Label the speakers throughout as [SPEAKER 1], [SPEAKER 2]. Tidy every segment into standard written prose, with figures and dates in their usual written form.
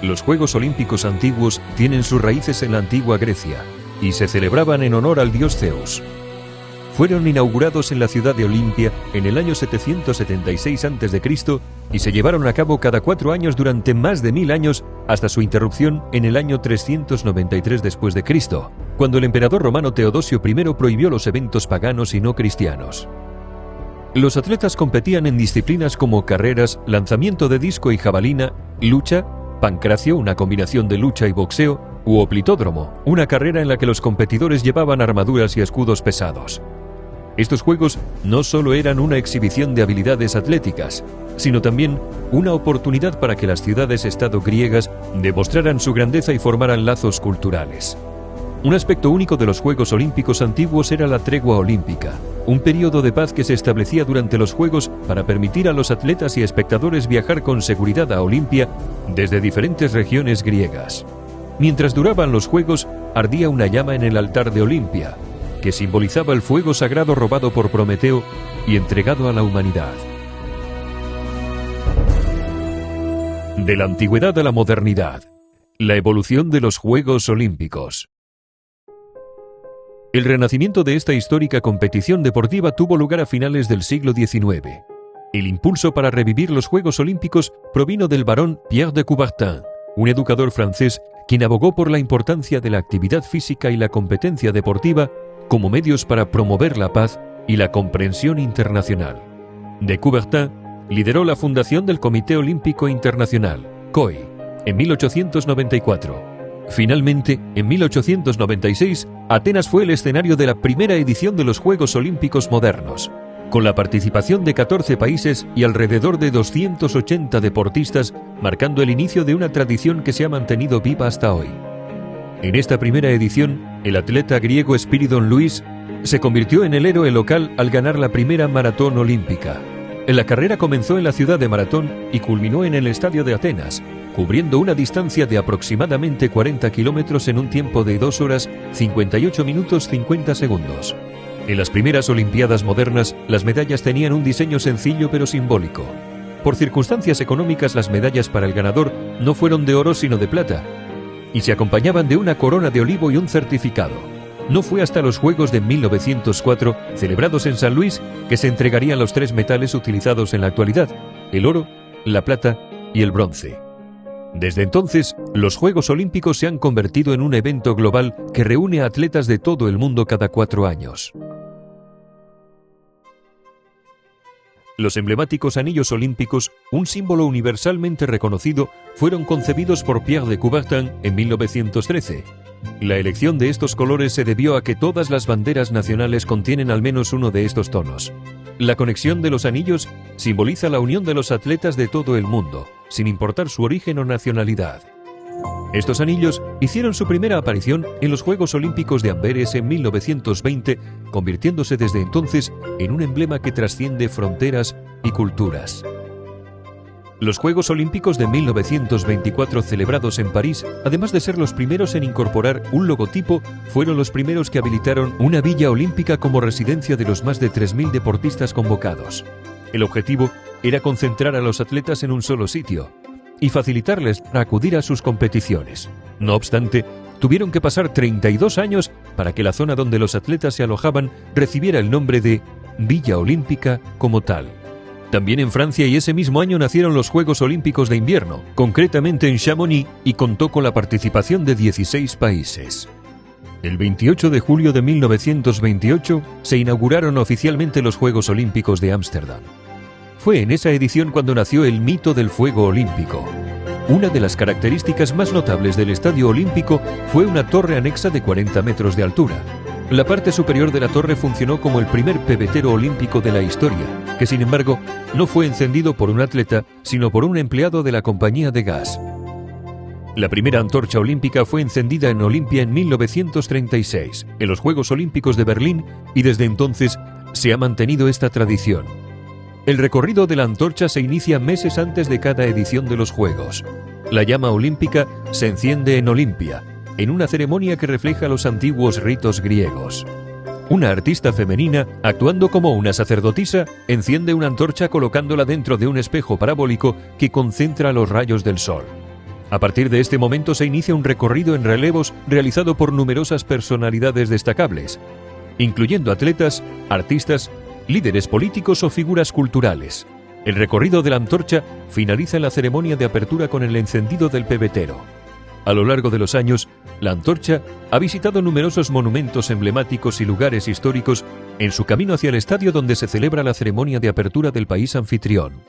[SPEAKER 1] Los Juegos Olímpicos antiguos tienen sus raíces en la antigua Grecia y se celebraban en honor al dios Zeus. Fueron inaugurados en la ciudad de Olimpia en el año 776 a.C. y se llevaron a cabo cada 4 años durante más de 1000 años hasta su interrupción en el año 393 después de Cristo, cuando el emperador romano Teodosio I prohibió los eventos paganos y no cristianos. Los atletas competían en disciplinas como carreras, lanzamiento de disco y jabalina, lucha, pancracio, una combinación de lucha y boxeo, u oplitódromo, una carrera en la que los competidores llevaban armaduras y escudos pesados. Estos juegos no solo eran una exhibición de habilidades atléticas, sino también una oportunidad para que las ciudades-estado griegas demostraran su grandeza y formaran lazos culturales. Un aspecto único de los Juegos Olímpicos antiguos era la tregua olímpica, un período de paz que se establecía durante los Juegos para permitir a los atletas y espectadores viajar con seguridad a Olimpia desde diferentes regiones griegas. Mientras duraban los Juegos, ardía una llama en el altar de Olimpia, que simbolizaba el fuego sagrado robado por Prometeo y entregado a la humanidad. De la antigüedad a la modernidad, la evolución de los Juegos Olímpicos. El renacimiento de esta histórica competición deportiva tuvo lugar a finales del siglo XIX. El impulso para revivir los Juegos Olímpicos provino del barón Pierre de Coubertin, un educador francés quien abogó por la importancia de la actividad física y la competencia deportiva como medios para promover la paz y la comprensión internacional. De Coubertin lideró la fundación del Comité Olímpico Internacional, COI, en 1894. Finalmente, en 1896, Atenas fue el escenario de la primera edición de los Juegos Olímpicos modernos, con la participación de 14 países y alrededor de 280 deportistas, marcando el inicio de una tradición que se ha mantenido viva hasta hoy. En esta primera edición, el atleta griego Spyridon Louis se convirtió en el héroe local al ganar la primera maratón olímpica. La carrera comenzó en la ciudad de Maratón y culminó en el estadio de Atenas, cubriendo una distancia de aproximadamente 40 kilómetros en un tiempo de 2 horas, 58 minutos 50 segundos. En las primeras Olimpiadas modernas, las medallas tenían un diseño sencillo pero simbólico. Por circunstancias económicas, las medallas para el ganador no fueron de oro sino de plata, y se acompañaban de una corona de olivo y un certificado. No fue hasta los Juegos de 1904, celebrados en San Luis, que se entregarían los 3 metales utilizados en la actualidad: el oro, la plata y el bronce. Desde entonces, los Juegos Olímpicos se han convertido en un evento global que reúne a atletas de todo el mundo cada 4 años. Los emblemáticos anillos olímpicos, un símbolo universalmente reconocido, fueron concebidos por Pierre de Coubertin en 1913. La elección de estos colores se debió a que todas las banderas nacionales contienen al menos uno de estos tonos. La conexión de los anillos simboliza la unión de los atletas de todo el mundo, sin importar su origen o nacionalidad. Estos anillos hicieron su primera aparición en los Juegos Olímpicos de Amberes en 1920, convirtiéndose desde entonces en un emblema que trasciende fronteras y culturas. Los Juegos Olímpicos de 1924, celebrados en París, además de ser los primeros en incorporar un logotipo, fueron los primeros que habilitaron una villa olímpica como residencia de los más de 3.000 deportistas convocados. El objetivo era concentrar a los atletas en un solo sitio y facilitarles acudir a sus competiciones. No obstante, tuvieron que pasar 32 años para que la zona donde los atletas se alojaban recibiera el nombre de Villa Olímpica como tal. También en Francia y ese mismo año nacieron los Juegos Olímpicos de Invierno, concretamente en Chamonix, y contó con la participación de 16 países. El 28 de julio de 1928 se inauguraron oficialmente los Juegos Olímpicos de Ámsterdam. Fue en esa edición cuando nació el mito del fuego olímpico. Una de las características más notables del Estadio Olímpico fue una torre anexa de 40 metros de altura. La parte superior de la torre funcionó como el primer pebetero olímpico de la historia, que sin embargo no fue encendido por un atleta, sino por un empleado de la compañía de gas. La primera antorcha olímpica fue encendida en Olimpia en 1936, en los Juegos Olímpicos de Berlín, y desde entonces se ha mantenido esta tradición. El recorrido de la antorcha se inicia meses antes de cada edición de los Juegos. La llama olímpica se enciende en Olimpia, en una ceremonia que refleja los antiguos ritos griegos. Una artista femenina, actuando como una sacerdotisa, enciende una antorcha colocándola dentro de un espejo parabólico que concentra los rayos del sol. A partir de este momento se inicia un recorrido en relevos realizado por numerosas personalidades destacables, incluyendo atletas, artistas, líderes políticos o figuras culturales. El recorrido de la antorcha finaliza en la ceremonia de apertura con el encendido del pebetero. A lo largo de los años, la antorcha ha visitado numerosos monumentos emblemáticos y lugares históricos en su camino hacia el estadio donde se celebra la ceremonia de apertura del país anfitrión.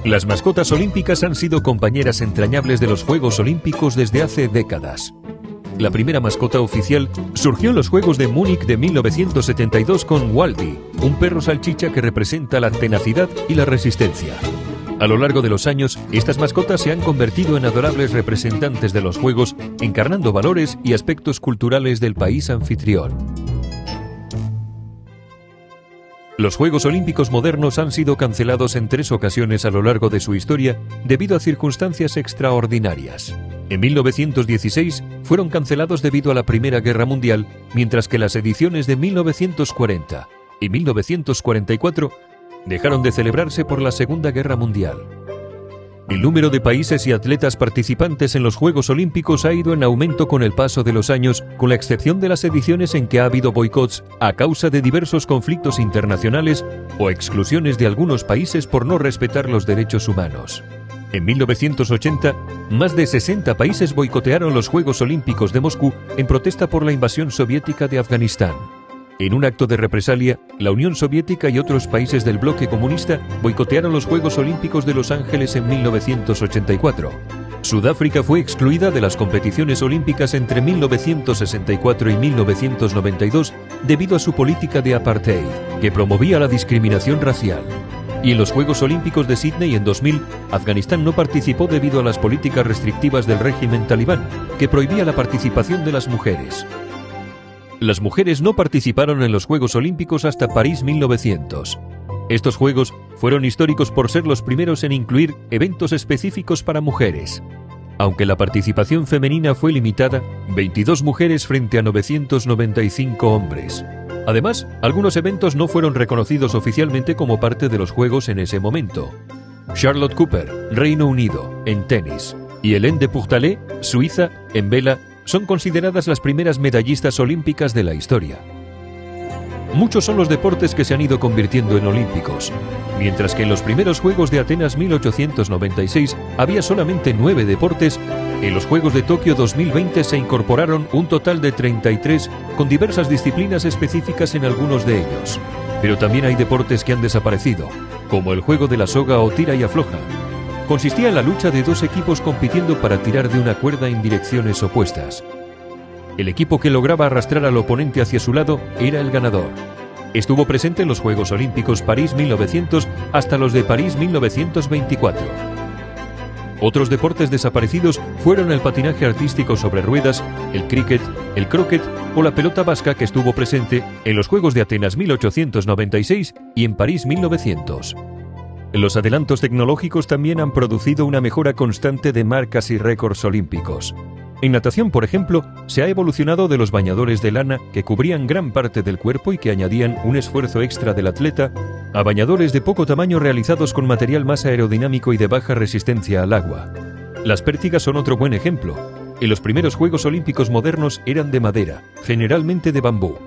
[SPEAKER 1] Las mascotas olímpicas han sido compañeras entrañables de los Juegos Olímpicos desde hace décadas. La primera mascota oficial surgió en los Juegos de Múnich de 1972 con Waldi, un perro salchicha que representa la tenacidad y la resistencia. A lo largo de los años, estas mascotas se han convertido en adorables representantes de los Juegos, encarnando valores y aspectos culturales del país anfitrión. Los Juegos Olímpicos modernos han sido cancelados en 3 ocasiones a lo largo de su historia debido a circunstancias extraordinarias. En 1916 fueron cancelados debido a la Primera Guerra Mundial, mientras que las ediciones de 1940 y 1944 dejaron de celebrarse por la Segunda Guerra Mundial. El número de países y atletas participantes en los Juegos Olímpicos ha ido en aumento con el paso de los años, con la excepción de las ediciones en que ha habido boicots a causa de diversos conflictos internacionales o exclusiones de algunos países por no respetar los derechos humanos. En 1980, más de 60 países boicotearon los Juegos Olímpicos de Moscú en protesta por la invasión soviética de Afganistán. En un acto de represalia, la Unión Soviética y otros países del bloque comunista boicotearon los Juegos Olímpicos de Los Ángeles en 1984. Sudáfrica fue excluida de las competiciones olímpicas entre 1964 y 1992 debido a su política de apartheid, que promovía la discriminación racial. Y en los Juegos Olímpicos de Sídney en 2000, Afganistán no participó debido a las políticas restrictivas del régimen talibán, que prohibía la participación de las mujeres. Las mujeres no participaron en los Juegos Olímpicos hasta París 1900. Estos Juegos fueron históricos por ser los primeros en incluir eventos específicos para mujeres. Aunque la participación femenina fue limitada, 22 mujeres frente a 995 hombres. Además, algunos eventos no fueron reconocidos oficialmente como parte de los Juegos en ese momento. Charlotte Cooper, Reino Unido, en tenis, y Hélène de Pourtalais, Suiza, en vela, son consideradas las primeras medallistas olímpicas de la historia. Muchos son los deportes que se han ido convirtiendo en olímpicos. Mientras que en los primeros Juegos de Atenas 1896 había solamente 9 deportes, en los Juegos de Tokio 2020 se incorporaron un total de 33 con diversas disciplinas específicas en algunos de ellos. Pero también hay deportes que han desaparecido, como el juego de la soga o tira y afloja. Consistía en la lucha de 2 equipos compitiendo para tirar de una cuerda en direcciones opuestas. El equipo que lograba arrastrar al oponente hacia su lado era el ganador. Estuvo presente en los Juegos Olímpicos París 1900 hasta los de París 1924. Otros deportes desaparecidos fueron el patinaje artístico sobre ruedas, el cricket, el croquet o la pelota vasca, que estuvo presente en los Juegos de Atenas 1896 y en París 1900. Los adelantos tecnológicos también han producido una mejora constante de marcas y récords olímpicos. En natación, por ejemplo, se ha evolucionado de los bañadores de lana que cubrían gran parte del cuerpo y que añadían un esfuerzo extra del atleta, a bañadores de poco tamaño realizados con material más aerodinámico y de baja resistencia al agua. Las pértigas son otro buen ejemplo. En los primeros Juegos Olímpicos modernos eran de madera, generalmente de bambú,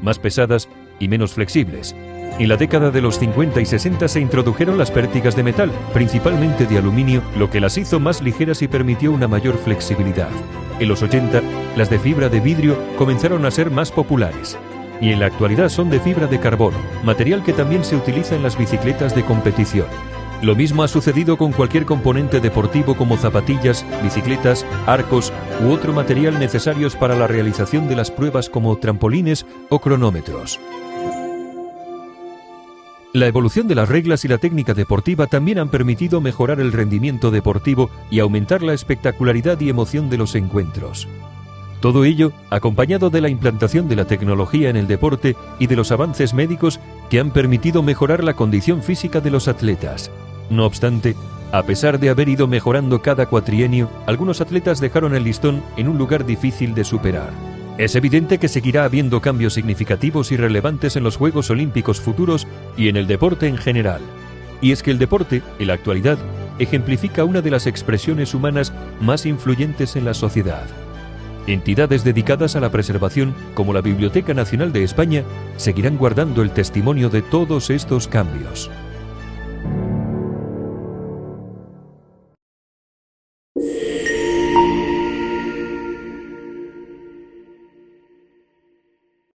[SPEAKER 1] más pesadas y menos flexibles. En la década de los 50 y 60 se introdujeron las pértigas de metal, principalmente de aluminio, lo que las hizo más ligeras y permitió una mayor flexibilidad. En los 80, las de fibra de vidrio comenzaron a ser más populares. Y en la actualidad son de fibra de carbono, material que también se utiliza en las bicicletas de competición. Lo mismo ha sucedido con cualquier componente deportivo como zapatillas, bicicletas, arcos u otro material necesarios para la realización de las pruebas como trampolines o cronómetros. La evolución de las reglas y la técnica deportiva también han permitido mejorar el rendimiento deportivo y aumentar la espectacularidad y emoción de los encuentros. Todo ello acompañado de la implantación de la tecnología en el deporte y de los avances médicos que han permitido mejorar la condición física de los atletas. No obstante, a pesar de haber ido mejorando cada cuatrienio, algunos atletas dejaron el listón en un lugar difícil de superar. Es evidente que seguirá habiendo cambios significativos y relevantes en los Juegos Olímpicos futuros y en el deporte en general. Y es que el deporte, en la actualidad, ejemplifica una de las expresiones humanas más influyentes en la sociedad. Entidades dedicadas a la preservación, como la Biblioteca Nacional de España, seguirán guardando el testimonio de todos estos cambios.